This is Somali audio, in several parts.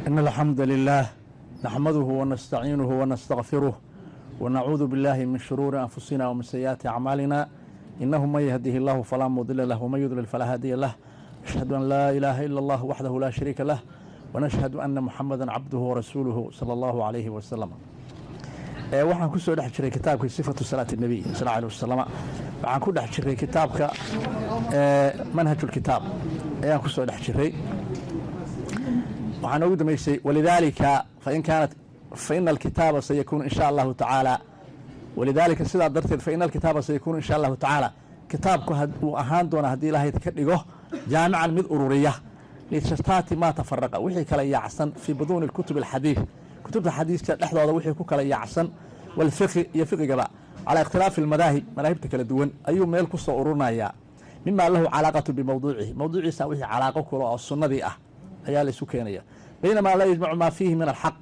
إن الحمد لله نحمده ونستعينه ونستغفره ونعوذ بالله من شرور أنفسنا ومن سيئات أعمالنا إنه من يهده الله فلا مضل له ومن يضلل فلا هادي له أشهد أن لا إله إلا الله وحده لا شريك له ونشهد أن محمدا عبده ورسوله صلى الله عليه وسلم. waxaan ku soo dhex jiray kitaabka sifatu salaati nabi sallallahu alayhi wasallam waxaan ku dhex jiray kitaabka manhajul kitaab ayaan ku soo dhex jiray waxaan ugu dhameysay walidaalika fa in alkitaaba sayakun insha Allah ta'ala walidaalika sidaa darteed fa in alkitaaba sayakun insha Allah ta'ala kitaabku uu ahaan doona hadii Ilaahay ka dhigo jaamican mid ururiya liistaati ma tafarraqa wixii kala yaacsan fi buduun alkutub alhadith كتب الحديث كالأحدى وحي كوكا يعصن والفقه يفقه بقى على اختلاف المذاهب مذاهب تكالدون أيوم ميل كسو أورونا يا مما له علاقة بموضوعه موضوعه ساويه علاقة كرة السنة دي أيال سكينية بينما لا يجمع ما فيه من الحق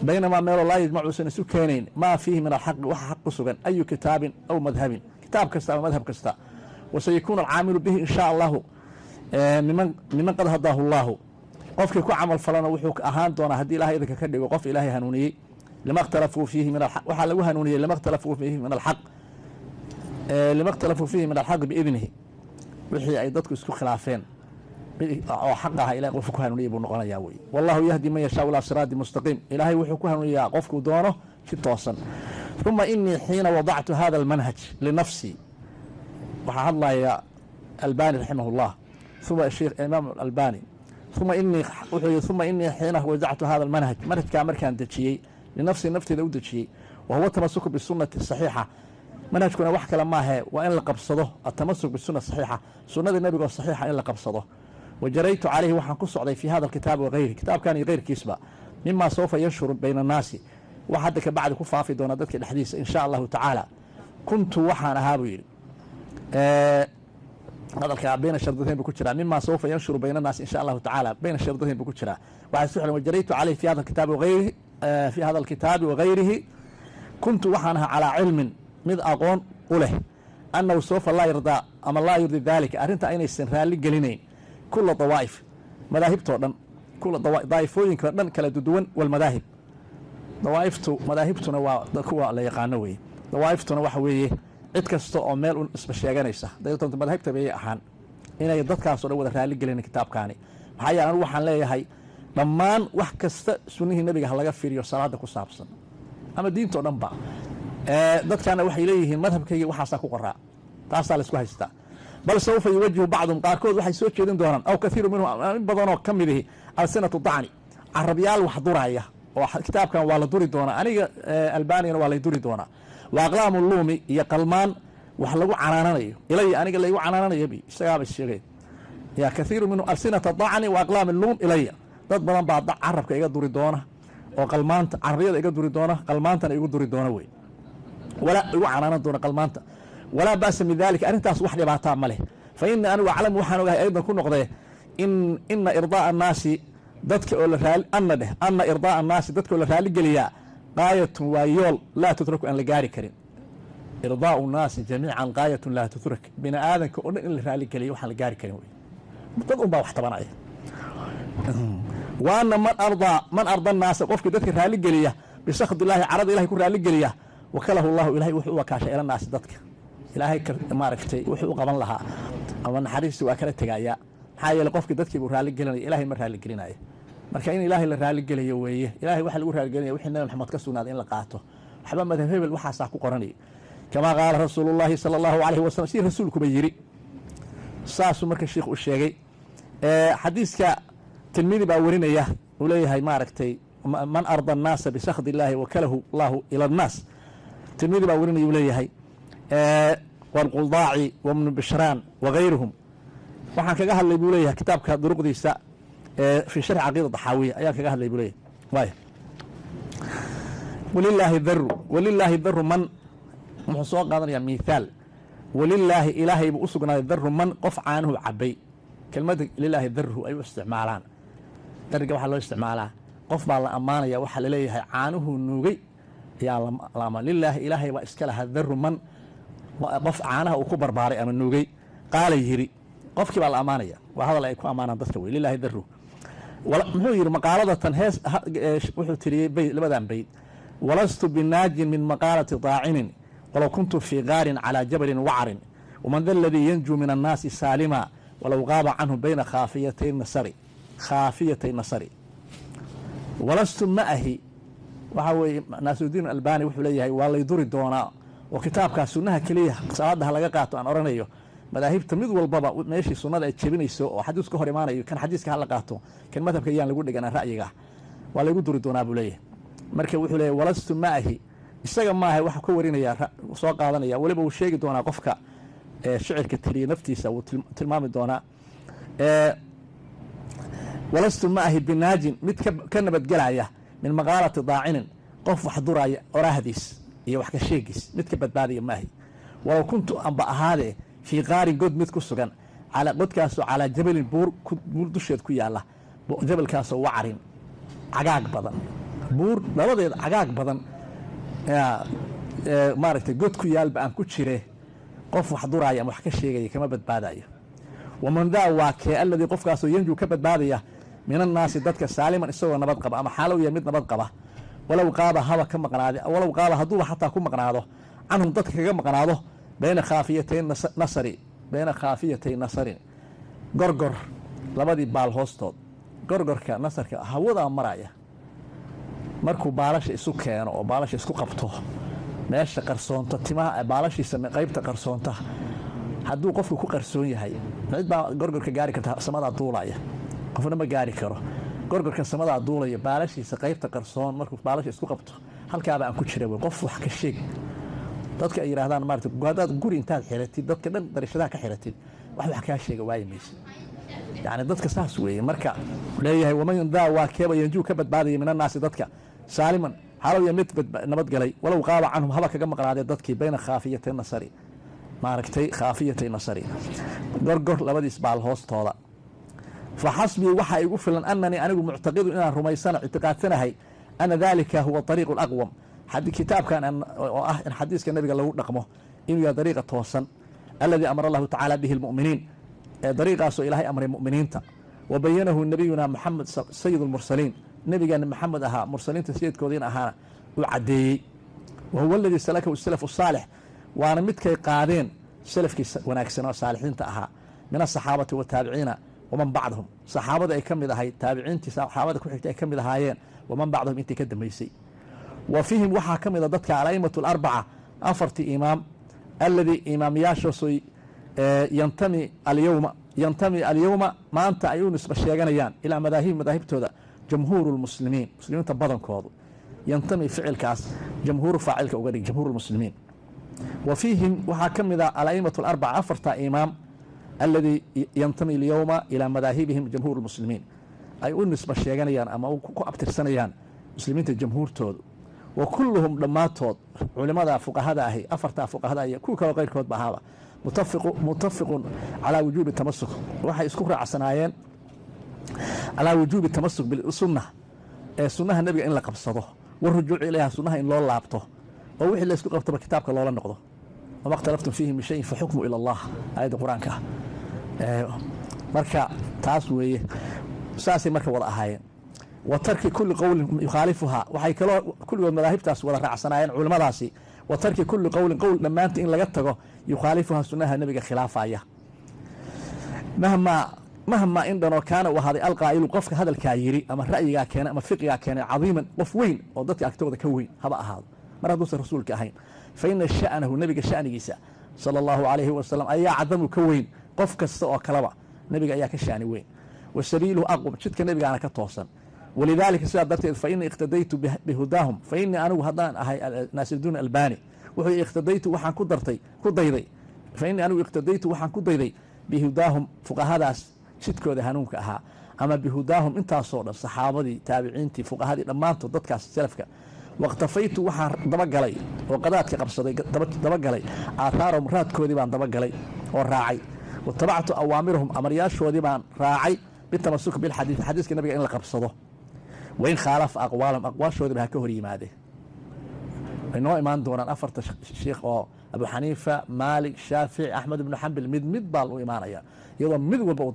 بينما ميل لا يجمع سنة سكينين ما فيه من الحق وحق سكن أي كتاب أو مذهب كتاب كستا ومذهب كستا وسيكون العامل به إن شاء الله ممن قد هداه الله qofkii ku camal falana wuxuu ahaan doonaa hadii Ilaahay idinka ka dhigo qof Ilaahay hanuuniyay lama ikhtalafu fihi min al-haq waxa lagu hanuuniyay lama ikhtalafu fihi min al-haq lama ikhtalafu fihi min al-haq biidnihi wixii ay dadku isku khilaafeen oo xaqaha Ilaahay qofku hanuuniyay buu noqonayaa way wallahu yahdi man yashaa ila siraati mustaqim Ilaahay wuxuu ku hanuuniyaa qofku doono si toosan thumma inni hina wada'tu hadha al-manhaj li nafsi waxa hadlaya Albani rahimahullah thumma Sheikh Imam Albani ثم إني حين وزعت هذا المنهج كامر كان دجيي لنفسي ذو دجيي وهو التمسك بالسنة الصحيحة منهج كنا وحكى لما هي وإن لقبصده التمسك بالسنة الصحيحة سنة النبي الصحيحة إن لقبصده وجريت عليه وحنقص عليه في هذا الكتاب وغيره كتاب كان غير كسبة مما سوف ينشر بين الناس وحدك بعد كفا في دونادتك الحديث إن شاء الله تعالى كنت وحنا هابيل هذا بين الشرطتين بكتشرا مما سوف ينشر بين الناس إن شاء الله تعالى بين الشرطتين بكتشرا وعسفعل وجريت عليه في هذا الكتاب وغيره كنت وحنها على علم مذ أقون قوله أنه سوف لا يرضى أما الله يرضي ذلك أرنت أين السنرال لقلينين كل طوائف مذاهب طولا كل ضائفوين كلا دودون والمذاهب مذاهبتنا وكوا لا يقانوي ضوائفتنا وحويه cid kasta oo meel u isba sheeganaysa dadka madhabta bay ahaan inay dadkaas oo wada raali galin kitaabkaani maxay aan waxaan leeyahay dhammaan wax kasta sunnihii nabiga laga fiiriyo salaada ku saabsan ama diinta oo dhanba dadkana waxay leeyihiin madhabkayga waxa ku qoraa taas la isku haystaa bal sawfa yuwajjihu ba'dhum qaarkood waxay soo jeedin doonaan aw kathiru minhu badan oo kamidii alsanatu da'ni arabiyaal wax duraya oo kitaabkan waa la duri doonaa aniga albaaniyana waa la duri doonaa وأقلام اللومي يقلمان وحلقوا عنانية إلي أنا قال لي عنانية يبي استجاب الشيء يا كثير منه ألسنة الضعني وأقلام اللوم إلي ضد بدن بعض عرب كي يقدر يدونه وقلمان عربية يقدر يدونه قلمان تنا يقدر يدونه وين ولا عنان دون قلمان ولا بأس من ذلك أنت أصبح لي بعطاء مله فإن أنا أعلم وحنا أيضا كل قضية إن إرضاء الناس ضدك ولا فعل أن إرضاء الناس ضدك ولا فعل قليا غاية ويول لا تترك أن لقاري كريم إرضاء الناس جميعا غاية لا تترك بين آذن كأن اللي فعلي كلي وحن لقاري كريم تضم بها واحتبنا عليه وأن من أرضى الناس قفك ذاتك رالي قليه بسخط الله عرض إلهي كل رالي قليه وكله الله إلهي وحي وكاشا إلى الناس ذاتك إلهي ماركتي وحي وقبن لها أما نحريس وأكلت تقايا حاجة لقفك ذاتك برالي قليه إلهي مرالي قليه marka in ilaahay la raali galiyo weeye ilaahay waxa lagu raali galiyo wixii nabi maxamed ka sugnaaday in la qaato waxba madhab hebel waxa sax ku qoranay kama qaal rasuulullaahi sallallahu alayhi wasallam si rasuulku bayiri saasu marka sheekhu u sheegay xadiiska tilmiidi baa warinaya uu leeyahay maaragtay man arda an-nas bi sakhdi illaahi wa kalahu allahu ila an-nas tilmiidi baa warinaya uu leeyahay wal quldaa'i wa ibn bishraan wa ghayruhum waxaan kaga hadlay buu leeyahay kitaabka duruqdiisa في شرح عقيدة الضحاوية أيام كجاه اللي يقوليه واي ولله الذر من محصوق قادر يعني مثال ولله إلهي بأسقنا الذر من قف عنه عبي كلمة لله الذر هو أي استعمالان درجة واحد له استعمالها قف بالله أمانة يا واحد ليه عنه النوجي يا لما لله إلهي وإسكالها الذر من قف عنه وكبر بارئ من النوجي قال يهري قفك بالأمانة وهذا لا يكون أمانة ضدك لله الذر muxuu yidhi maqaaladatan hees wuxuu tiriyey labadan bayd walastu binaajin min maqaalati daacinin walow kuntu fii gaarin calaa jabalin wacrin waman da aladii yanjuu min annaasi saalima walow qaaba canhu bayna khaafiyatay nasari walastu ma ahi waxaa weeye naasirudiin albani wuxuu leeyahay waa lay duri doonaa oo kitaabkaas sunnaha keliya salaadaha laga qaato aan oranayo madaahibta mid walbaba meeshii sunnada ay jebinayso oo xadiis ka hor imaanayo kan xadiiska hala qaato kan madhabka ayaan lagu dhiganaa ra'yiga waa laygu duri doonaa buu leeyahay marka wuxuu leeyahay walastu ma ahi isaga maaha waxa ka warinaya soo qaadanaya waliba uu sheegi doonaa qofka shicirka tiriye naftiisa uu tilmaami doonaa walastu ma ahi binaajin mid ka nabadgelaya min maqaalati daacinin qof wax duraya oraahdiis iyo wax ka sheegis mid ka badbaadaya maahi walow kuntu amba ahaadee fii qaarin god mid ku sugan godkaasoo calaa jabalin buur dusheed ku yaalla jabalkaasoo wacrin cagaag badan buur labadeed cagaag badan maaragtay god ku yaalba aan ku jire qof wax duraya ama wax ka sheegaya kama badbaadayo waman daa waa kee alladii qofkaasoo yanjuu ka badbaadaya min annaasi dadka saaliman isagoo nabad qaba ama xaalow yahay mid nabad qaba walow qaaba haba ka maqnaade walow qaaba hadduuba xataa ku maqnaado canhum dadka kaga maqnaado bayna khaafiyatay nasarin gorgor labadii baal hoostood gorgorka nasarka hawadaa maraya markuu baalasha isu keeno oo baalasha isku qabto meesha qarsoonto timaha baalashiisa qaybta qarsoonta hadduu qofku ku qarsoon yahay cid baa gorgorka gaari karta samadaa duulaya qofna ma gaari karo gorgorka samadaa duulaya baalashiisa qaybta qarsoon markuu baalasha isku qabto halkaaba aan ku jira wey qof wax ka sheeg dadka ay yidhaahdaan maarata hadaad guri intaad xiratid dadka dhan darashadaha ka xiratid wax kaa sheega waayi mayse yani dadka saas weeye marka leeyahay waman daa waa keeba yanjuu ka badbaadaya min annaasi dadka saaliman xaalowya mid nabadgalay walow qaaba canhum haba kaga maqnaadee dadkii bayna khaafiyatay nasari maaragtay khaafiyatay nasari gorgor labadiis baal hoostooda fa xasbii waxaa igu filan ananii anigu muctaqidu inaan rumaysana ictiqaadsanahay ana dalika huwa ariiqu alaqwam kitaabkan oo ah in xadiiska nabiga lagu dhaqmo inuu yahay dariiqa toosan alladii amara allahu tacaala bihi lmu'miniin dariiqaasoo ilaahay amray mu'miniinta wa bayanahu nabiyuna maxamed sayid lmursaliin nabigeena maxamed ahaa mursaliinta sayidkoodiina ahaana uu caddeeyey wa huwa aladii salakahu salafu saalix waana midkay qaadeen salafkii wanaagsan oo saalixiinta ahaa min asaxaabati wataabiciina waman bacdahum saxaabada ay ka mid ahayd taabiciintii saxaabada ku xigtay ay ka mid ahaayeen waman bacdahum intii ka dambaysay wa fiihim waxaa ka mida dadka alaimatu alarbaca afartii imaam alladii imaamyaashaasoo yantami alyowma maanta ay u nisba sheeganayaan ilaa madaahibtooda jamhuuru lmuslimiin muslimiinta badankoodu yantami ficilkaas jamhuuru faacilka uga dhig jamhuur lmuslimiin wa fiihim waxaa ka mida alaimatu alarbaca afarta imaam alladii yantami alyowma ilaa madaahibihim jamhuur lmuslimiin ay u nisba sheeganayaan ama ku abtirsanayaan muslimiinta jamhuurtoodu wa kulluhum dhammaantood culimada fuqahada ahi afartaa fuqahada iyo kuwa kaloo qayrkoodba ahaaba mutafiqun calaa wujuubi tamasuk waxay isku raacsanaayeen calaa wujuubi tamasuk bisunna ee sunnaha nebiga in la qabsado warujuuci ilayha sunnaha in loo laabto oo wixii laysku qabtaba kitaabka loola noqdo wama اkhtalaftum fiihi min shayin faxukmu ila allah aayadda qur-aanka marka taas weeye saasay marka wada ahaayeen wa tarki kuli qowlin yukhaalifuhaa waxay kaloo kulligood madaahibtaas wada raacsanaayeen culimmadaasi wa tarki kuli qowlin qowl dhammaanta in laga tago yukhaalifuhaa sunnaha nebiga khilaafaya mahmaa in dhanoo kaana u ahaaday alqaa'ilu qofka hadalkaa yiri ama ra'yigaa keenay ama fiqigaa keenay cadiiman qof weyn oo dadka agtooda ka weyn haba ahaado mar hadduusan rasuulka ahayn fa ina sha'nahu nebiga sha'nigiisa sala allahu calayhi wasalam ayaa cadamu ka weyn qof kasta oo kaleba nebiga ayaa ka sha'ni weyn wa sabiiluhu aqwam jidka nebigaana ka toosan walidaalika sidaa darteed fa inii iqtadaytu bihudaahum fa inii anigu haddaan ahay naasirudiin albani wuxuu iqtadaytu waxaan ku dayday fa inii anigu iqtadaytu waxaan ku dayday bihudaahum fuqahadaas jidkooda hanuunka ahaa ama bihudaahum intaasoo dhan saxaabadii taabiciintii fuqahadii dhammaantood dadkaas salafka waqtafaytu waxaan dabagalay oo qadaadka qabsaday dabagalay aathaarahum raadkoodii baan dabagalay oo raacay watabactu awaamirahum amaryaashoodii baan raacay bitamasuk bilxadiid xadiiska nabiga in la qabsado wain khaalafa aqwaalahum aqwaashoodiiba ha ka hor yimaadee way noo imaan doonaan afarta sheikh oo abu xaniifa maalik shaafici axmed ibnu xambal mid baa u imaanaya iyadoo mid walba uu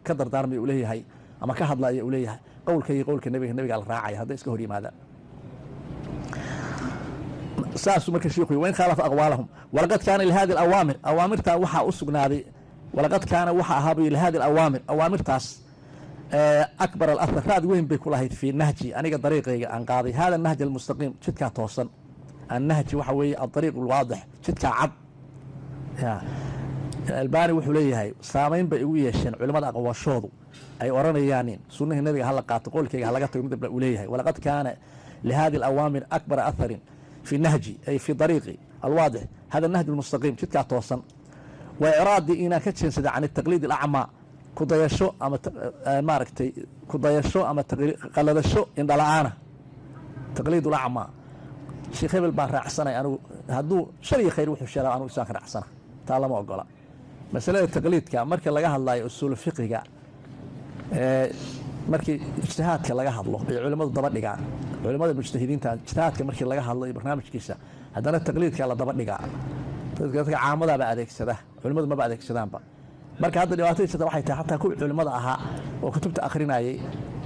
ka dardaarmayo u leeyahay ama ka hadlaya uu leeyahay qowlka iyo qowlka nebiga la raacaya hadday iska hor yimaadaan saasuu marka sheekhu wain khaalafa aqwaalahum walaqad kaana lihadi alawaamir awaamirtaa waxaa u sugnaaday walaqad kaana waxa ahaabay lihadi alawaamir awaamirtaas akbar alahar raad weyn bay ku lahayd fii nahji aniga dariiqayga aan qaaday hada nahj almustaqiim jidkaa toosan annahji waxa weeye adariiq alwaadix jidkaa cad albani wuxuu leeyahay saamayn bay igu yeesheen culimmada aqwashoodu ay oranayaan sunnihii nabiga hala qaato qowlkayga halaga tago midabla uu leeyahay walaqad kaana lihadi alawaamir akbara atharin في نهجي أي في طريقي الواضح هذا النهج المستقيم جدك توصل وإرادي إنا كتشن سدى عن التقليد الأعمى كضيشو أما ماركتي كضيشو أما قلدشو إن دلعانا تقليد الأعمى شيخ ابن بان راعسنا أنا هدو شري خير وحي الشارع أنا إساك راعسنا تعالى ما أقوله مسألة التقليد كا مركي لقاها الله أصول الفقه كا markii ijtihaadka laga hadlo ay culimadu daba dhigaan culimada mujtahidiinta ijtihaadka markii laga hadlo iyo barnaamijkiisa haddana taqliidka la daba dhigaa dadka caamada ba adeegsada culimadu ma adeegsadaanba marka hadda dhibaatadiisa waxay tahay xataa kuwa culimada ahaa oo kutubta akhrinayay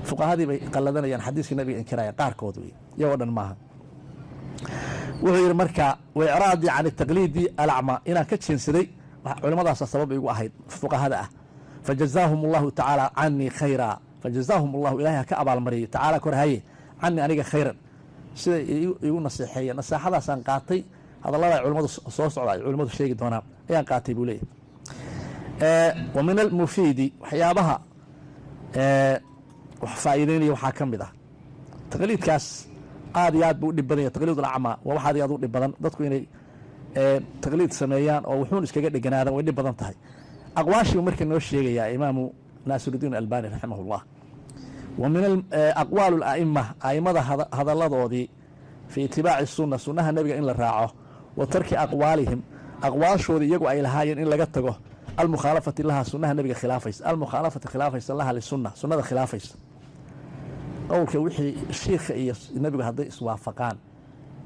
fuqahadii bay qalladanayaan xadiiska nabiga inkiraya qaarkood way iyagoo dhan maaha wuxuu yiri marka way iraadi aan taqliidi al'ama ina ka jeensaday culimadaas sabab igu ahayd fuqahada ah فجزاهم الله تعالى عني خيرا فجزاهم الله إلهي كأبا المري تعالى كرهي عني أنيق خيرا سيدا يقول نصيحية نصيحة سان قاطي هذا الله علماء الصوص علماء الشيء دونا ايان قاطي بوليه ومن المفيد وحيابها وفائدين لي وحاكم بده تقليد كاس عاديات بو دبدن تقليد الأعمى وواحد يادو دبدن dadku inay تقليد sameeyaan oo wuxuu iskaga dhiganaadaan way dibbadan tahay أقواشي ومركن نوشيغ يا إمام ناصر الدين الألباني رحمه الله ومن أقوال الأئمة أئمة هذا الله في اتباع السنة سنة النبي إن الراعه وترك أقوالهم أقوال شوري يقوى إلى هاين إن لقتقه المخالفة لها سنة النبي خلافيس المخالفة خلافيس لها للسنة سنة خلافيس أو كوحي الشيخ النبي هذا إسوافقان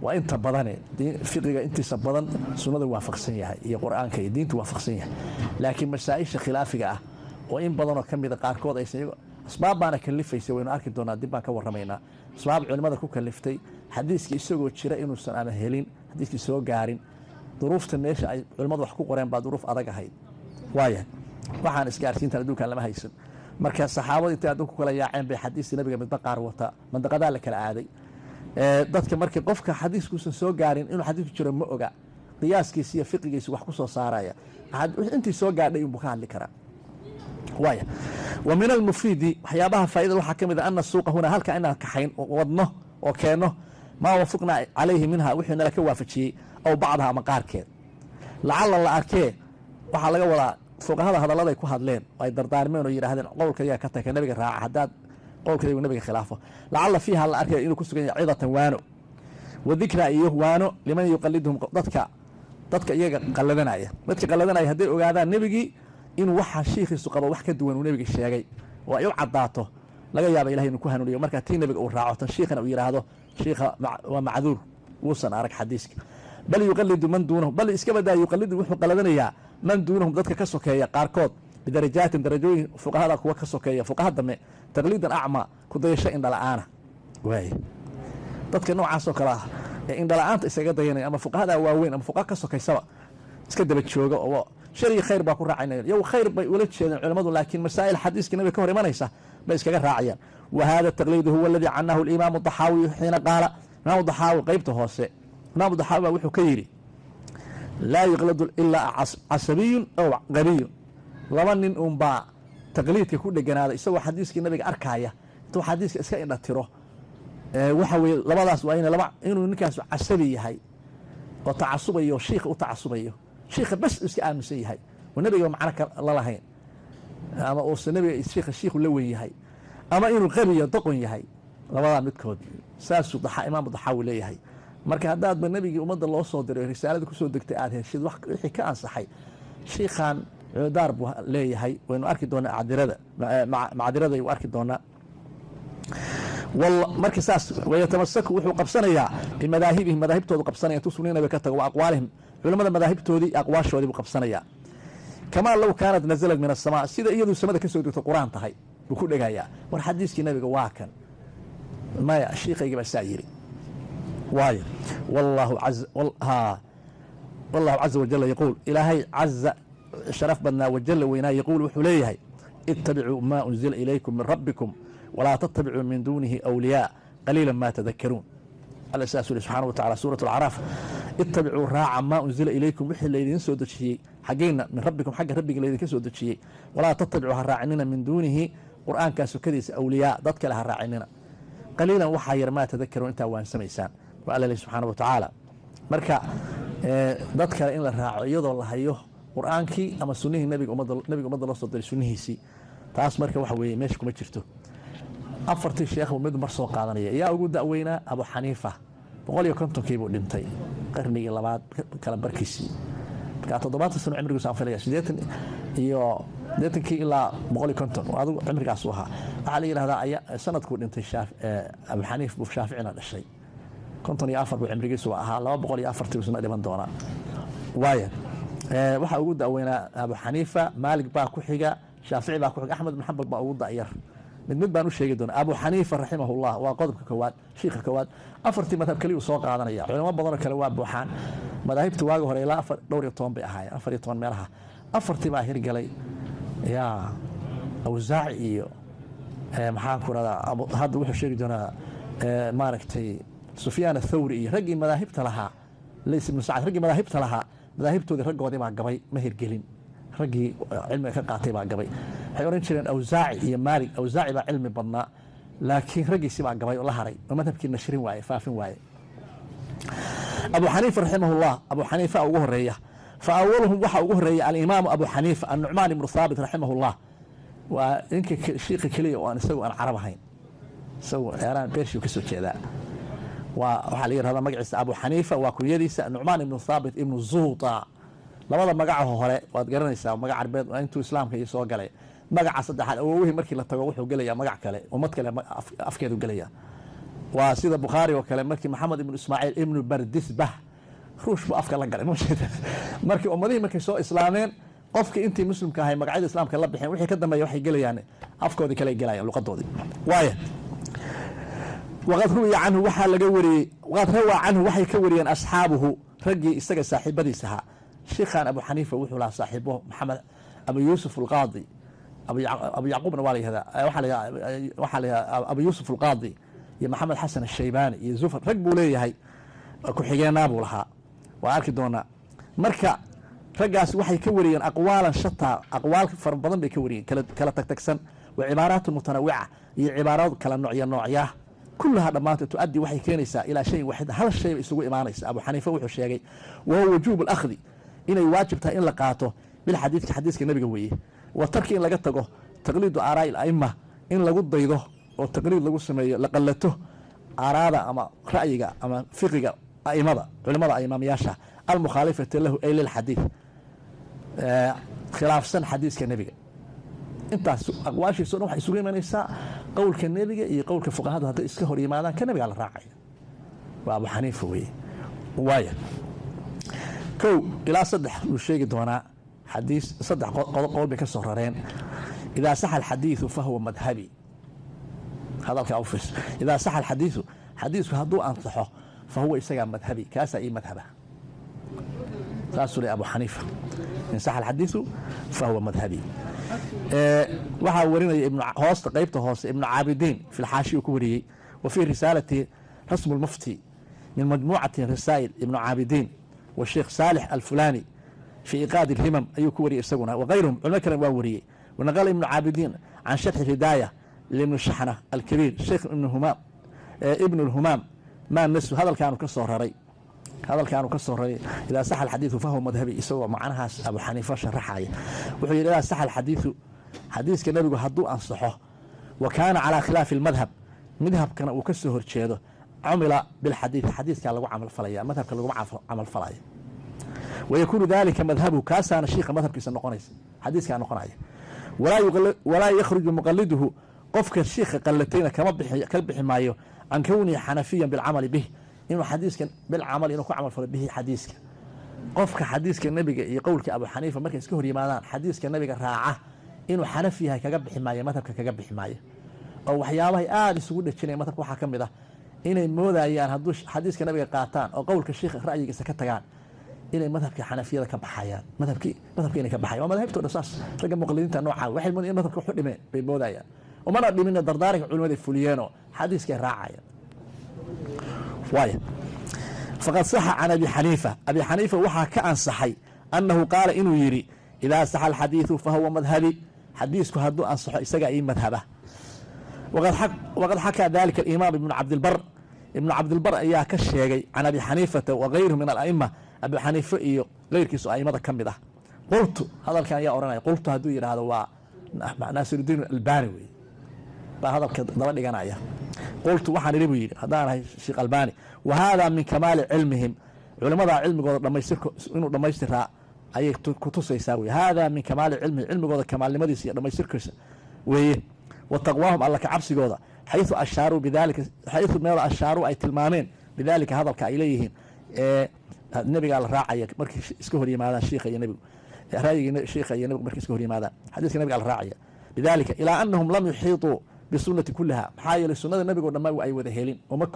وانت بدن فقهك انت سبدن سنده وافقسن yahay iyo quraanka iyo diintu waafaqsan yahay laakiin masaa'isha khilaafiga ah oo in badan oo kamid ah qaarkood ay asbaab baana kalifaysay waynu arki doonaa dib baan ka warramaynaa asbaab culimada ku kaliftay xadiiska isagoo jira inuusan aan helin xadiiskii soo gaarin duruufta meesha ay culimadu wax ku qoreen baa duruuf adag ahayd waaya waxaan isgaarsiinta adduunka lama haysan marka saxaabada inta adduunka kala yaaceen bay xadiiska nabiga mid qaar wata mandaqada la kala aaday dadka markii qofka xadiiskuusan soo gaarin inuu xadiisku jiro ma oga qiyaaskiisa iyo fiqigiisa wax ku soo saaraya intii soo gaadhay inuu ka hadli karaa waaya ومن المفيد waxyaabaha faa'iido waxa kamid ah anna suuqa huna halka inaan kaxayn wadno oo keeno ma wafaqna calayhi minha wixii nala ka waafajiyay oo bacdaha ama qaarkeed lacala la arkee waxa laga wadaa fuqahada hadallada ay ku hadleen ay dardaarmeen oo yiraahdeen qowlka yaa ka tagay nabiga raaca hadaad qowlka nabiga khilaafo lacala fiiha la arkay inuu ku sugan yahay ciidatan waano wadikra iyo waano liman yuqallidhum dadka iyaga qalladanaya dadka qalladanaya haday ogaadaan nabigi in waxa sheekhiisu qabo wax ka duwan uu nabiga sheegay oo ay u cadaato laga yaabo ilaahay inuu ku hanuuniyo marka tii nabiga uu raaco tan sheekhana uu yiraahdo sheekha waa macduur wuusan arag xadiiska bal yuqallidu man duunahu bal iska badaa yuqallidu wuxuu qalladanaya man duunahum dadka ka sokeeya qaarkood بدرجات درجوين فقهاء kuwa ka sokeeya fuqaha dame taqliidan acma ku dayasho in dhala'aana way dadka noocaas oo kala ah in dhala'aanta isaga dayanay ama fuqahada waaweyn ama fuqaha ka sokeysaba iska daba jooga oo shariic khayr baa ku raacinaya yow khayr bay ula jeedaan culimadu laakiin masaa'il xadiiska nabiga ka hor imanaysa bay iskaga raacayaan وهذا التقليد هو الذي عنه الإمام الضحاوي حين قال الإمام الضحاوي قيبته هوسه الإمام الضحاوي وحو كيري لا يقلد إلا عصبي أو غبي laba nin uun baa taqliidka ku dhaganaada isagoo xadiiskii nabiga arkaya intuu xadiiska iska indha tiro waxa weeye labadaas waa inuu ninkaas casabi yahay oo tacasubayo sheekh u tacasubayo sheekh bas iska aaminsan yahay oo nabiga macna la lahayn ama oo nabiga sheekh la weyn yahay ama inuu qabiyo doqon yahay labada midkood saasu imaam Dahawi leeyahay marka hadaad nabigii umada loo soo diray risaalada ku soo degtay aad heshid wax wixii ka ansaxay sheekhan دارب ليه هاي وإنه أركي دونا معذرة وأركي دونا والله مركز ساس ويتمسكوا وحو قبصانيا بمذاهبهم مذاهب تودو قبصانيا توسنين بكتغ وأقوالهم علماء المذاهب تودي أقواش ودي بقبصانيا كما لو كانت نزلت من السماء سيدا إيدو السماء كسو دكتور القرآن تهي بكل دقايا والحديث كي نبي واكن ما شيخ يجيب السائري واي والله عز وجل يقول إلهي عز شرف بنا وجل وينا يقول وحليه اتبعوا ما أنزل إليكم من ربكم ولا تتبعوا من دونه أولياء قليلا ما تذكرون. الأساس سبحانه وتعالى سورة الأعراف اتبعوا راعا ما أنزل إليكم وحي اللي ينسوا دشي حقينا من ربكم حق ربك اللي ينسوا دشي ولا تتبعوا هراعننا من دونه قرآن كاسو كديس أولياء ضدك لها راعننا قليلا وحير ما تذكرون انت وان سميسان وقال الله سبحانه وتعالى marka dadka in la raaco iyadoo la hayo quraankii ama sunnihii nabiga umada loo soo diray sunnihiisi taas marka waxa weeye meesha kuma jirto afartii sheekh mid mar soo qaadanaya yaa ugu daaweynaa Abu Xaniifa 150 buu dhintay qarnigii labaad kala barkiisii marka 7 sano cimrigiisu aan filaya 80 iyo 80 ilaa 150 adigu cimrigaas uu ahaa waxa la yiraahdaa sanadku dhintay Abu Xaniif buu Shaafiicina dhashay كنتني أفر بعمريكي سواها لا بقول يأفر سنة لمن دونا وايد waxa ugu daaweynaa Abu Xaniifa Maalik baa ku xiga Shaafici baa ku xiga Ahmed bin Hanbal baa ugu daayar mid baan u sheegi doonaa Abu Xaniifa rahimahullah waa qodobka koowaad sheekha koowaad afartii madhab kaliya soo qaadanaya culimo badan kale waa buuxaan madahibta waaga hore ilaa dhowr iyo toban bay ahaayeen 14 meelaha afartii baa hirgalay yaa Awzaaci iyo maxaan ku radaa hadda wuxuu sheegi doonaa maaragtay سفيان الثوري رجي مذاهبته لها ليس من سعد رجي مذاهبته لها مذاهبته ذي رجوا مع قبي مهر جلين رجي علم كقاطي مع قبي حيورين شيرين أوزاعي هي مالك أوزاعي بعلم بنا لكن رجي سمع قبي والله هري وما تبكي نشرين واي فافين واي أبو حنيفة رحمه الله أبو حنيفة أو جهرية فأولهم وحى جهرية الإمام أبو حنيفة النعمان بن ثابت رحمه الله وإنك شيخ كلي وأنا سوى أنا عربهين سوى أنا بيرشي وكسر كذا وحاليا هذا مجلس أبو حنيفة وكويديس النعمان بن ثابت ابن الزهطة لماذا مجعه هراء وتقرنيسا ومجع عربيد وأنتو إسلام كي يسوع قلي مجع صدق حال أوه مركي للتجوح وقلي مجع كلي ومتكلم أفكار وقلي وسيد البخاري وكلام مركي محمد بن إسماعيل ابن بردسبه خروش بأفكار لقلي مش مركي أمضي مركي سوء إسلامين قفك أنت مسلم كهاي مجع الإسلام كلا بحين وحي كده ما يوحي قلي يعني أفكار كلي قلي لقطه دي وايه وقد روي عنه وحى لجوري وقد روى عنه وحي كوريا أصحابه رجي استجى صاحب سها شيخان أبو حنيفة وحلا صاحبه محمد أبو يوسف القاضي أبو يعقوب نوالي هذا وحل أبو يوسف القاضي يا محمد حسن الشيباني يزوف رجبوا لي هاي كحجان أبو لها وعارك دونا مركا رجاس وحي كوريا أقوالا شتى أقوال فربضن بكوريا كلا تكسن وعبارات متنوعة هي عبارات كلا نوعية كلها دمات تؤدي وحي كنيسة إلى شيء واحد هذا الشيء يسوي إيمانيس أبو حنيفة وحو الشيء وهو وجوب الأخذ إن يواجبها إن لقاته بالحديث كحديث النبي قويه وترك إن لقته تقليد آراء الأئمة إن لقد ضيضه والتقليد لقد سمي لقلته آراء أما رأيك أما فقه أئمة علماء أئمة ياشا المخالفة له إلى الحديث خلاف سن حديث النبي انت اقوال شيء سنه waxay sugan imanaysaa qowlka nabiga iyo qowlka fuqahada hada iska hor yimaadaan ka nabiga la raacay waa Abu Xaniifa waaya ko ila saddex uu sheegi doona xadiis saddex qodob bay ka soo rareen ida sah al hadith fa huwa madhhabi hadalka awfis ida sah al hadith hadithku haduu ansaxo fa huwa isaga madhhabi kaasa ay madhhaba rasuul Abu Xaniifa in sah al hadith fa huwa madhhabi waxaa warinaya ibn hoosta qaybta hoose ibn Aabidiin fi al-Haashiya ku wariyay وفي رسالة رسم المفتي من مجموعة رسائل ابن عابدين والشيخ صالح الفلاني في إيقاد الهمم أي كوري يسقونها وغيرهم علماء كلام واوري ونقل ابن عابدين عن شرح الهداية لابن الشحنة الكبير الشيخ ابن الهمام ما النسو هذا كانوا كالصهرري إذا صح الحديث فهو مذهبي يسوى معناها أبو حنيفة شرحاية وحي إذا صح الحديث حديث كان نبي هدو أنصحه وكان على خلاف المذهب كان وكسه رشيده عمل بالحديث حديث كان له عمل فلايا مذهب كان له عمل فلايا ويكون ذلك مذهبه كاسان الشيخ مذهب كيس نقنيس حديث كان نقنايا ولا يخرج مقلده قفك الشيخ قلتين كبح مايو عن كونه حنفيا بالعمل به إنه حديث كان بالعمل إنه عمل فلا به حديث قفك حديث كان النبي يقولك أبو حنيفة مركز كهري مالان حديث كان النبي راعه inuu xanafi yahay kaga bixi maayo madhabka kaga bixi maayo oo waxyaabahay aada isugu dhejinaya madhabka waxaa ka mid ah inay moodayaan hadduu xadiiska nabiga qaataan oo qowlka sheikha ra'yigiisa ka tagaan inay madhabka xanafiyada ka baxayaan madhabka inay ka baxayaan waa madhabtooda saas ragga muqallidiinta noocaa waxay moodayaan in madhabka wuxuu dhimeen bay moodayaan umana dhimin dardaaranka culimada fuliyeenoo xadiiskay raacayaan waaya faqad saxa can abi xaniifa waxaa ka ansaxay annahu qaala inuu yidhi idaa saxa alxadiidu fahuwa madhabi xadiisku hadduu ansaxo isagaa ii madhaba waqad xakaa dalika alimaam ibnu cabdilbar ayaa ka sheegay can abi xaniifata wagayruhu min ala'ima abi xaniife iyo keyrkiisu aimada ka mid ah qultu hadalkan ayaa ohanaya qultu hadduu yidhaahdo waa naasirudiin albani wey baa hadalka daba dhiganaya qultu waxaan idhi buu yidhi haddaan ahay sheekh albani wa haadaa min kamaali cilmihim culimadaa cilmigooda inuu dhammaystiraa ayay kutusaysaa wey haadaa min kamaali cilmihim cilmigooda kamaalnimadiisa iyo dhammaystirkiisa weeye wa taqwaahum alla ka cabsigooda xayu ashaaruu bidalika xayu meel ashaaruu ay tilmaameen bidalika hadalka ay leeyihiin nebigaa la raacaya markii iska hor yimaadaan shiikha iyo nebigu raayigii shiikha iyo nebigu markii iska hor yimaadaan xadiiska nebigaa la raacaya bidalika ilaa anahum lam yuxiiطuu bisunati kuliha maxaa yeelay sunada nebigoo dhamma ay wada helin oo ma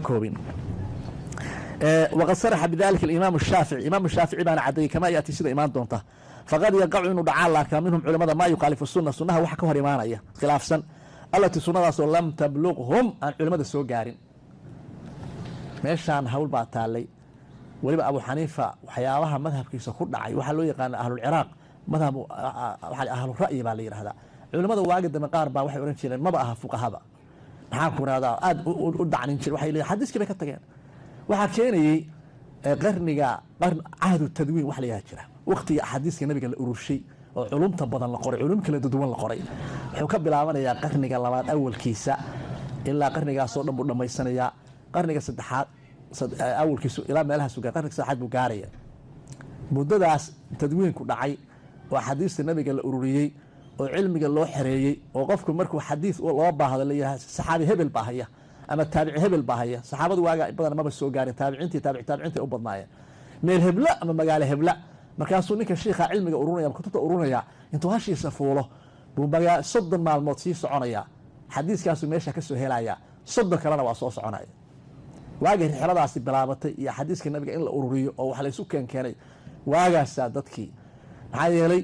koobin waqad saraxa bidalika imaam shaafici baana cadeeyey kama yaati sida imaan doonta faqad yaqacu inuu dhacaan la arkaa minhum culimada maa yukaalifu suna sunaha waxa ka hor imaanaya khilaafsan allatii sunadaasoo lam tablughum aan culimada soo gaarin meeshaan hawl baa taallay weliba abu xaniifa waxyaabaha madhabkiisa ku dhacay waxaa loo yaqaana ahlulciraaq madhab ahlura'yi baa la yidhahdaa culimada waaga dambe qaar baa waxay odhan jireen maba aha fuqahaba maxaan ku rahdaa aada u dacnin jire waxay leeyihin xadiiskii bay ka tageen waxaa keenayey qarniga cahdu tadwiin wax la yidhaha jira waqtiga axaadiiska nabiga la ururshay oo culumta badan la qoray culum kala duwan la qoray wuxuu ka bilaabanayaa qarniga labaad awalkiisa ilaa qarnigaasoo dhan buu dhammaysanayaa qarniga saddexaad awalkiisu ilaa meelaha sugaa qarniga saddexaad buu gaaraya muddadaas tadwiinku dhacay oo axaadiista nabiga la ururiyey oo cilmiga loo xereeyey oo qofku markuu xadiis loo baahdo la yidhaha saxaabi hebel baa haya ama taabici hebel baa haya saxaabadu waaga badan maba soo gaarin taabiciinta u badnaayeen meel hebla ama magaalo hebla markaasuu ninka shiikha cilmiga ururinaya kutubta ururinaya intuu hashiisa fuulo buu 30 maalmood sii soconaya xadiiskaasuu meesha ka soo helaya 30 kalena waa soo soconaya waagii rixladaasi bilaabatay iyo xadiiska nabiga in la ururiyo oo wax la isu keenay waagaasaa dadkii maxaa yeelay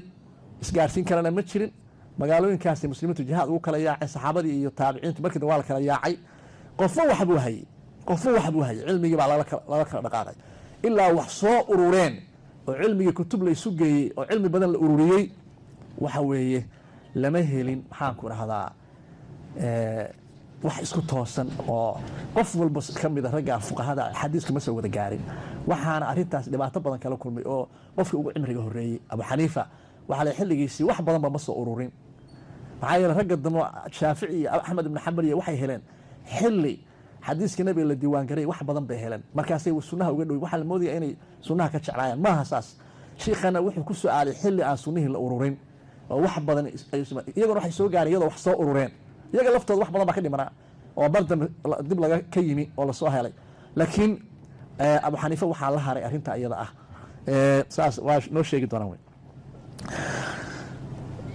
isgaarsiin kalena ma jirin magaalooyinkaasi muslimiintu jihaad ugu kala yaacay saxaabadii iyo taabiciintu markii waa la kala yaacay qofna wax buu hayay cilmigii baa lala kala dhaqaaqay ilaa wax soo urureen oo cilmigii kutub la isu geeyey oo cilmi badan la ururiyey waxa weeye lama helin maxaan ku dhahdaa wax isku toosan oo qof walba ka mid a ragga fuqahada xadiiska ma soo wada gaarin waxaana arrintaas dhibaato badan kala kulmay oo qofkii ugu cimriga horreeyey abu xaniifa waxaa la xilligiisii wax badanba ma soo ururin maxaa yeele ragga dambe shaafici iyo axmed ibn xambal iyo waxay heleen xilli xadiiska nabiga la diiwaan garay wax badan bay heleen markaasay sunnaha uga dhowy waxaa la moodaya inay sunnaha ka jeclaayaan maaha saas shiikhana wuxuu ku su-aalay xilli aan sunnihii la ururin oo wax badan iyaguna waxay soo gaareen iyadoo wax soo urureen iyaga laftooda wax badan baa ka dhimanaa oo bar dambe dib laga ka yimi oo lasoo helay laakiin abu xaniife waxaa la haray arrinta iyada ah saas waa noo sheegi doonaan wey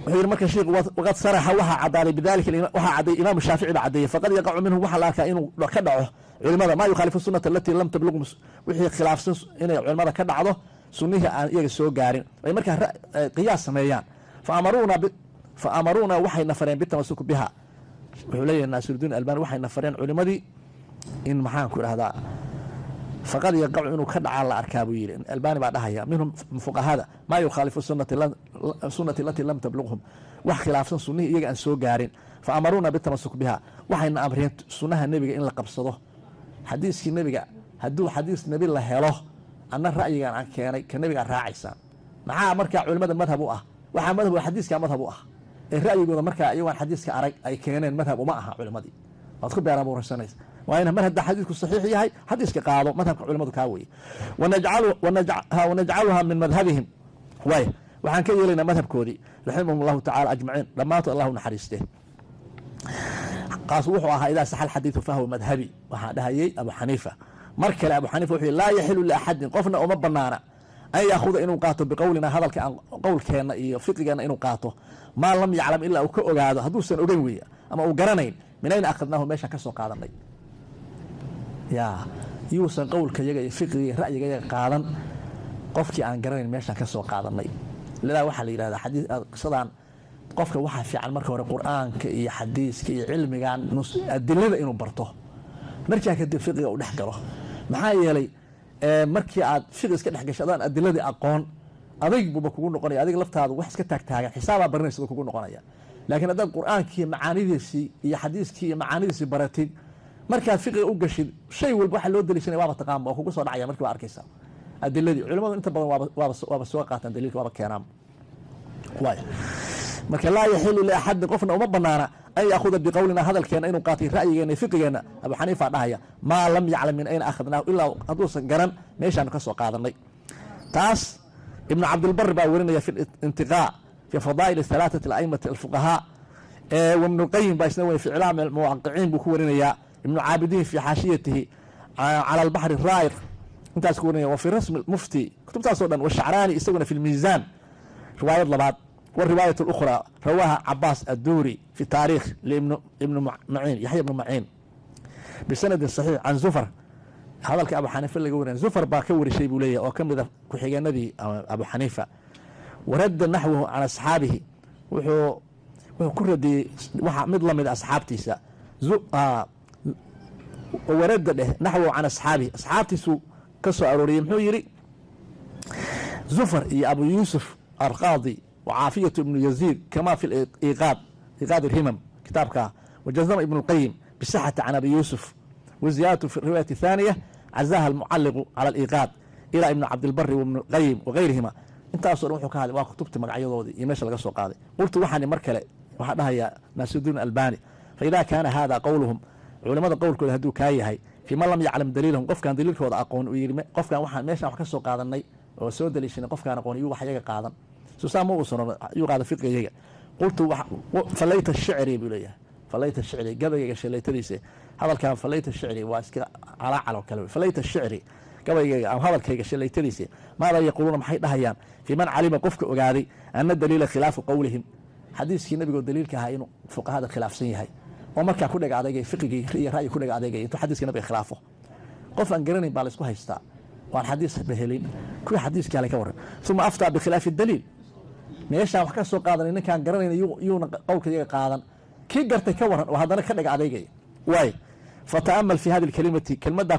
wuxuu yidhi marka sheekhu waqad saraxa waxaa cadaaday bidalika waxaa cadday imaamu shaafici baa caddeeyey faqad yaqacu minhu waxaa la arkaa inuu ka dhaco culimada maa yukhaalifu sunata alatii lam tablugh wixii khilaafsan inay culimada ka dhacdo sunnihii aan iyaga soo gaarin ay markaa qiyaas sameeyaan fa amaruuna waxay nafareen bitamasuku biha wuxuu leeyahay naasirudiin albani waxay nafareen culimadii in maxaan ku idhahdaa faqad yaqacu inuu ka dhacaa la arkaa buu yidhi albani baa dhahaya minhum fuqahada maa yukhaalifu sunati alatii lam tablughum wax khilaafsan sunnihii iyaga aan soo gaarin fa amaruuna bitamasuk biha waxayna amreen sunnaha nebiga in la qabsado xadiiskii nebiga hadduu xadiis nebi la helo anna ra'yigan aan keenay ka nebigaa raacaysaan maxaa markaa culimada madhab u ah waxaa madhab xadiiskaa madhab u ah ee ra'yigooda markaa iyagoon xadiiska arag ay keeneen madhab uma aha culimadii waad ku beer abuuraysanaysa waa ina mar hadda xadiisku saxiix yahay xadiiska qaado madhabka culimadu kaa weye wanajcaluha min madhabihim waay waxaan ka yeelaynaa madhabkoodii raximahum allahu tacala ajmaciin dhammaantood allahu naxariistee kaas wuxuu ahaa idaa saxa alxadiidu fahuwa madhabi waxaa dhahayey abu xaniifa mar kale abu xaniifa wuxuu laa yaxilu liaxadin qofna uma banaana أن يأخذ إنه قاته بقولنا هذا قول كان فقهنا إنه قاته ما لم يعلم إلا أو هذا هدوسا أقوي أما أقرنين من أين أخذناه ماشا كسو قادمي يا يوسن قول كيجي فقهي رأي جاي قادم قفكي عن قرنين ماشا كسو قادمي لا وحل هذا حديث قصدان قفك waxa fiican marka hore quraanka iyo xadiiska iyo cilmiga adilada inuu barto markaa kadib fiqiga u dhex galo maxaa yeelay markii aad fiqi iska dhex gashadaan adiladii aqoon adag buu kugu noqonaya adiga laftaadu wax iska taagtaagan xisaaba baranaysa kugu noqonaya laakiin hadda quraanka macaanidiisi iyo xadiiska iyo macaanidiisi baratid markaa fiqiga u gashid shay walba waxa loo dalishanay waaba taqaan oo kugu soo dhacaya markii waa arkaysa adiladii culimadu inta badan waaba soo qaataan daliilka waaba keenaan waay marka laa yaxilu liaxadin qofna uma banaana an yaahuda biqowlina hadalkeena inuu qaatay ra'yigeena fiqigeena abu xaniifa dhahaya maa lam yaclam min ayna akhadnaahu ilaa hadduusan garan meeshaanu ka soo qaadanay taas ibnu cabdilbari baa werinaya fi intiqaa fi fadaa'il halaaثati alaimati alfuqahaa wibnu lqayim baa isna wey fi iclaam almuwaqiciin buu ku warinayaa ibnu caabidiin fi xaashiyatihi cala albaxri raa'iq intaas ku warinaya wa fi rasmi mufti kutubtaasoo dhan washacraani isaguna fi lmiisaan riwaayad labaad والرواية الأخرى رواها عباس الدوري في تاريخ لابن معين يحيى بن معين بسند صحيح عن زفر هذا أبو حنيفة اللي قولنا زفر باكوري شيء بوليه أو كم إذا كحيجا النبي أبو حنيفة ورد نحوه عن أصحابه وهو كل دي واحد مظلم من أصحاب تيسا ورد نحوه عن أصحاب تيسو كسو أروريم حويري زفر يا أبو يوسف القاضي وعافية ابن يزيد كما في إيقاد الهمم كتابك وجزم ابن القيم بصحة عن أبي يوسف وزيادته في الرواية الثانية عزاها المعلق على الإيقاد إلى ابن عبد البر وابن القيم وغيرهما انت أصلا روحك هذا وكتبت مقعيض دي يمشي لقصة قاضي قلت وحني مركلة وحدها يا ناس الدين الألباني فإذا كان هذا قولهم علماء قول كل هدو كاي هي فيما لم يعلم دليلهم قف كان دليلك وضع أقون قف كان وحن ماشي وحكسوا قاضني وسود دليشنا قف كان أقون يو حاجة قاضن سوسام وصل يقعد فقه قلت فليت الشعري بليه فليت الشعري قبل شليت ليس هذا كان فليت الشعري واسك على كلمه فليت الشعري قبل هذا كيك شليت ليس ماذا يقولون محيط هيان في من علم قفك اوغادي ان الدليل خلاف قولهم حديث النبي دليل كهاينو فقه هذا خلاف سيهي ومركا كدغ ادغي فقهي راي كدغ ادغي انت حديث النبي خلافه قف ان غرني با لسكو هيستا وان حديث بهلين كل حديث كان كورن ثم افتى بخلاف الدليل meesha wax ka soo qaadan ninkan garanayna yuuna qowlkiisa qaadan ki gartay ka waran oo hadana ka dhig adeegay way fataamal fi hadhihi alkalimati kalmada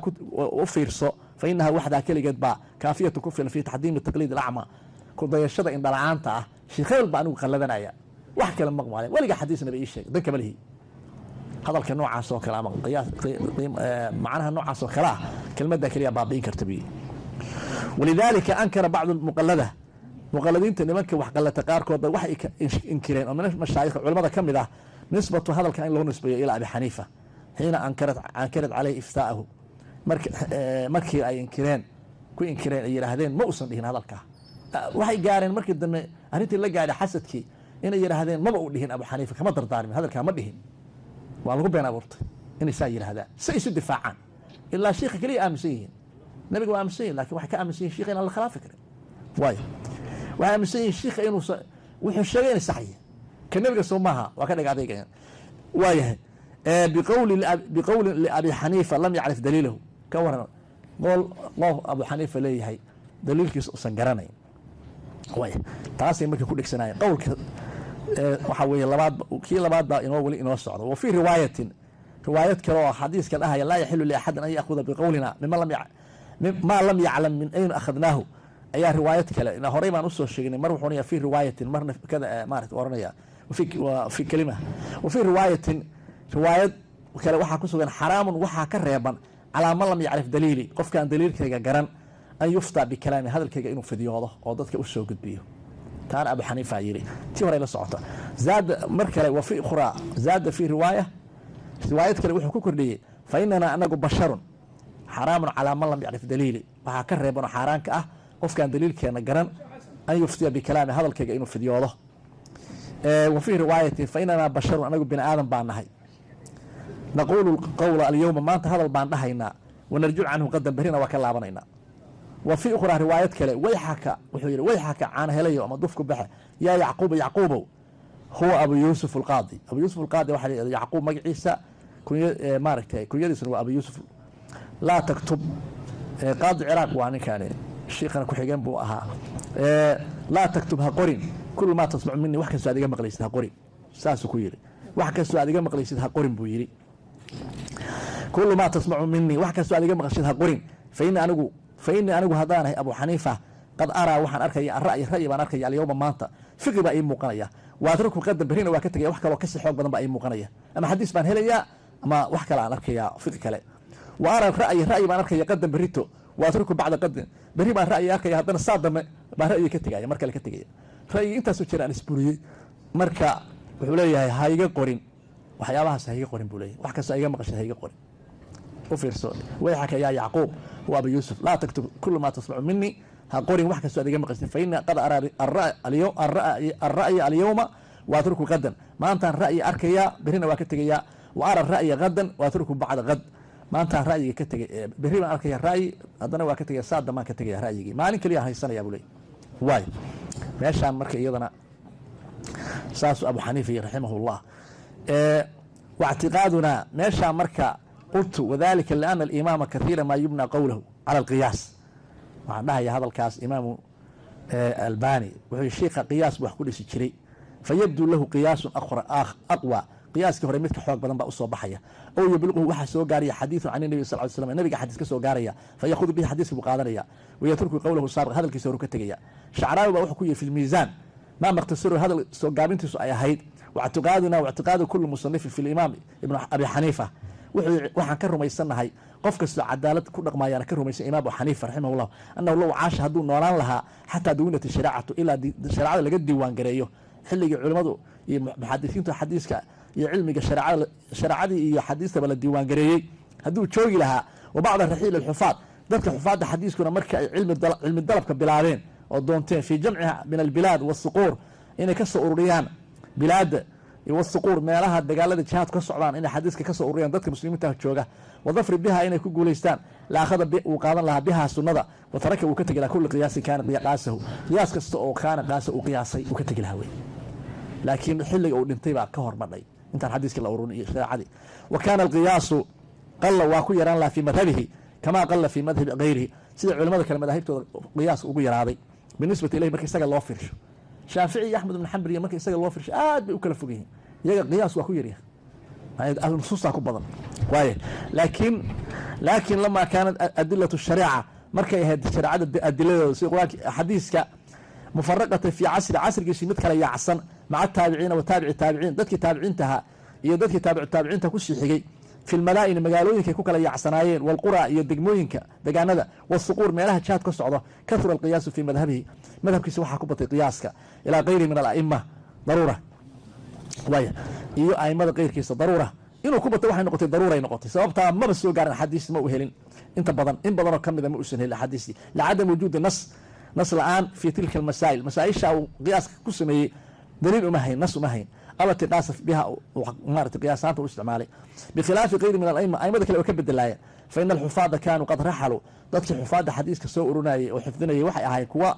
u fiirso fa inaha wahda kaligeed ba kaafiyatu ku filan fi taqdiim taqliid al-a'ma ku dayashada in dalacaanta ah sheekhay baan uu qalladanaya wax kale maqmaalay waliga xadiis nabi sheeg dadka malihi hadalka noocaas oo kala ama qiyaas macnaha noocaas oo kala kalmada kaliya baabiin kartabi ولذلك انكر بعض المقلده مقلدينta nimanka wax qalata qaarkood waxay inkireen oo mashaayikh culimada kamid ah nisbatu hadalka in loo nisbeeyo ila Abi Hanifa hina ankarat عليه iftaahu markii ay inkireen ku inkireen ay yiraahdeen ma uusan dhihin hadalka waxay gaareen markii dambe arintii la gaaray xasadkii in ay yiraahdeen ma uu dhihin Abu Hanifa kama dardaarmin hadalka ma dhihin waa lagu been abuurtay in ay yiraahdaan si isu difaacaan illa sheekh kaliya aaminsan nabiga waa aaminsan laakiin waxa ka aaminsan sheekh in la khilaaf fikray way وأمسي الشيخ إنه وحشرين صحيح كنبي سماها وكذا قاعد يقول وايه بقول لأبي حنيفة لم يعرف دليله كورنا قول الله أبو حنيفة ليه هي دليلك سنجراني وايه تاسي ممكن كل سنة قول وحوي لبعض وكي لبعض إنه الصعد وفي رواية كراء حديث كان لا يحل لأحد أن يأخذ بقولنا ما لم يعلم من أين أخذناه أي روايات كلا إن هريما نص الشيء مرة حنيا في رواية مرة كذا ما أعرف ورنيا وفي كلمة وفي رواية كلا وحى كسوغان حرام وحى كريبا على ما لم يعرف دليلي قف كان دليل كذا جران أن يفتى بكلام هذا الكذا إنه في دياضة وضدك وشو قد بيه كان أبو حنيفة يري تيوري للصعطة زاد مركلة وفي أخرى زاد في رواية كلا وحى كوكردي فإننا أنا بشر حرام على ما لم يعرف دليلي وحى كريبا حرام كأه قف كان دليل كان جران أن يفتي بكلام هذا الكذا إنه في دياضة وفي رواية فإننا بشر أنا بن آدم بعناهي نقول القول اليوم ما أنت هذا البعناهينا ونرجع عنه قد برينا وكلا بنينا وفي أخرى روايات كلا ويحك وحير ويحك عن هليو أما ضفك بحه يا يعقوب يعقوب هو أبو يوسف القاضي. أبو يوسف القاضي واحد يعقوب مج عيسى كن ماركته كن يدرس هو أبو يوسف. لا تكتب قاضي العراق وأنا كان الشيخ أنا كحجان بوها لا تكتبها قرين كل ما تسمع مني وحكي سؤال جنب قليسها قرين ساسو كويري وحكي سؤال جنب قليسها قرين بويري كل ما تسمع مني وحكي سؤال جنب قليسها قرين فإني أنا هذا أبو حنيفة قد أرى وحن أركي الرأي بان أركي اليوم مانتا فقه بأي مقنية وأتركه قد برهنا وكتجي وحكي وكسر حق بدن بأي مقنية أما حديث بان هليا أما وحكي على أركي فقه كله وأرى الرأي بان أركي قد بريته وأتركه بعد قد بري بان رأي أركي هذا الصادم بان رأي كتجي مركا الكتجي رأي أنت سوتشير أن سبوري مركا وحوليها هايجا قرين وحيالها سهيجا قرين بولي وحكي سهيجا مقش هايجا قرين وفيرسون ويحكى يا يعقوب وأبو يوسف لا تكتب كل ما تسمع مني هقولي وحكى سؤال جنب قسم فإن قد أرى الرأي اليوم وأتركه غدا ما أنت الرأي أركيا برهنا وكتجيا وأرى الرأي غدا وأتركه بعد غد ما أنت الرأي كتجي برهنا أركيا الرأي هذا وكتجي صاد ما كتجي رأيي ما نكلي هاي السنة يا أبو لي واي ماشي عن مركي أيضا ساس أبو حنيفة رحمه الله واعتقادنا ماشي عن مركا قلت وذلك لأن الإمام كثيرا ما يبنى قوله على القياس معناها هذا الكاس إمام الباني وهو الشيخ قياس وحكول سجري فيبدو له قياس أقوى قياس كهر متك حق بدن بأصو بحية أو يبلغه واحد سو قارية حديث عن النبي صلى الله عليه وسلم النبي حديث كسو قارية فيأخذ به حديث مقادرية ويترك قوله السابق هذا الكسور كتجية شعراوي بوحكوية في الميزان ما مقتصر هذا سو قابنتي سو أي هيد واعتقادنا واعتقاد كل مصنف في الإمام ابن أبي حنيفة waxaan ka rumaysanahay qof kasta cadaalad ku dhaqmayaan ka rumaysan imaam Abu Hanifa rahimahullah annahu law aasha haduu noolaan lahaa hatta duunata shariicatu ila shariicada laga diiwaan gareeyo xilliga culimadu iyo muhaddisiinta xadiiska iyo cilmiga shariicada iyo xadiiska la diiwaan gareeyay haduu joogi lahaa wa bacda raxiil al-hufaad dadka hufaada xadiiskuna marka ay cilmi dalabka bilaabeen oo doonteen fi jamciha min al-bilad was-suqur inay ka soo ururiyaan bilad والصقور مالها دجالة جهات كسران إن حديث كسر أوريان ضد المسلمين تهجوجة وظفر بها إن يكون جوليستان لا أخذ وقال لها بها السنة وترك وكتج إلى كل قياس كان قياسه قياس كسر كان قياسه وقياسي وكتج الهوي لكن حل يقول انتبه كهر مري أنت الحديث كلا أوروني عادي وكان القياس قل واكو يران لا في مذهبه كما قل في مذهب غيره سيد علماء كلمة مذهب قياس وغير هذا بالنسبة إليه مركز سجل الله فرش شافعي أحمد بن حنبل مركز سجل الله فرش بيأكل فوقه يجا قياس واكو يريه هاي النصوص تاكو بدن واي لكن لما كانت أدلة الشريعة مركي هذه الشريعة أدلة حديثك مفرقة في عصر جسمتك لا يعصن مع التابعين وتابع التابعين ذاتك تابعينتها يدك تابع التابعين تكوشي حقي في الملايين مقالوينك يكوك لا يعصنايين والقرى يدقموينك دقاندا والصقور مالها تشاهد كسعودة كثر القياس في مذهبه مذهب كسوحة كبطي قياسك إلى غير من الأئمة ضرورة واي iyo aymada qeyrkiisa daruura inuu ku bato waxay noqotay daruura ay noqotay sababta ma soo gaarin xadiis ma u helin inta badan in badan oo kamid ah ma u soo helin xadiisi la adam wujud nas la'aan fi tilka al masaa'isha oo qiyaaska ku sameeyay daliil uma hayn nas uma hayn ala taqasaf biha maarta qiyaasanta u isticmaalay bikhilaaf qeyr min al-aymma aymada kale oo ka bedelaaya fa in al-hufada kanu qad rahalu dadkii hufada xadiiska soo urunayay oo xifdinayay waxay ahayd kuwa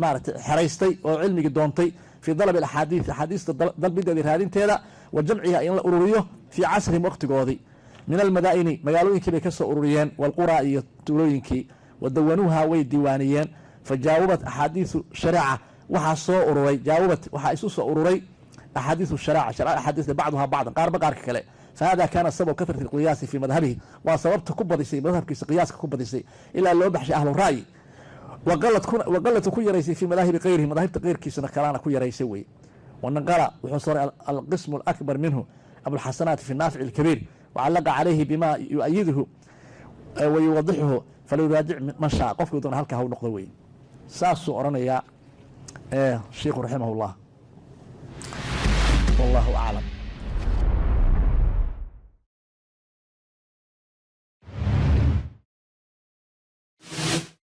maarta xaraystay oo cilmiga doontay في ضلب الأحاديث ضلب بدء هذه تلا وجمعها إن الأورية في عصرهم وقت قاضي من المدائن مقالوين كي بيكسر أوريان والقرى تولوين كي ودونوها ويديوانيان فجاوبت أحاديث شريعة وحصو أوري جاوبت وحيسوس أوري أحاديث الشريعة شرائع أحاديث بعضها بعضا قارب كلا فهذا كان سبب كثرة القياس في مذهبه وسببت كبر شيء مذهب قياس كبر شيء إلا لو بحش أهل الرأي وقلت كل رئيسي في مذاهب غيره مذاهب غير كيسنا كلانا كل رئيسي وي ونقل وحصر القسم الأكبر منه أبو الحسنات في النافع الكبير وعلق عليه بما يؤيده ويوضحه فليراجع من شاء قف دون هلك هو نقض وي ساسو أرنا يا الشيخ رحمه الله والله أعلم.